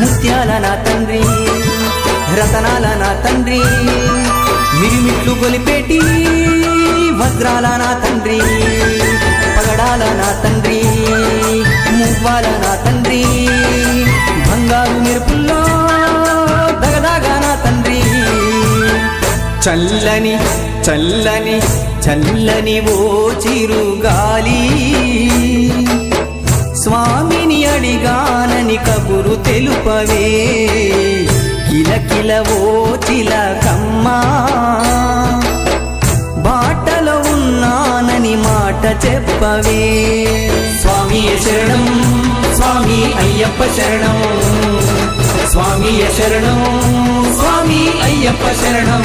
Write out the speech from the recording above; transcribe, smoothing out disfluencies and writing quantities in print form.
ముత్యాల నా తండ్రి రతనాల నా తండ్రి మిరిమిట్లు గొలిపేటి వజ్రాల నా తండ్రి పగడాల నా తండ్రి మువ్వాల నా తండ్రి బంగారు మెరుపుల్లో దగదాగా నా తండ్రి చల్లని చల్లని చల్లని ఓ చిరుగాలి స్వామిని అడిగానని కబురు తెలుపవే కిలకిల ఓ చిలకమ్మా బాటలో ఉన్నానని మాట చెప్పవే స్వామియ శరణం స్వామి అయ్యప్ప శరణం స్వామియ శరణం స్వామి అయ్యప్ప శరణం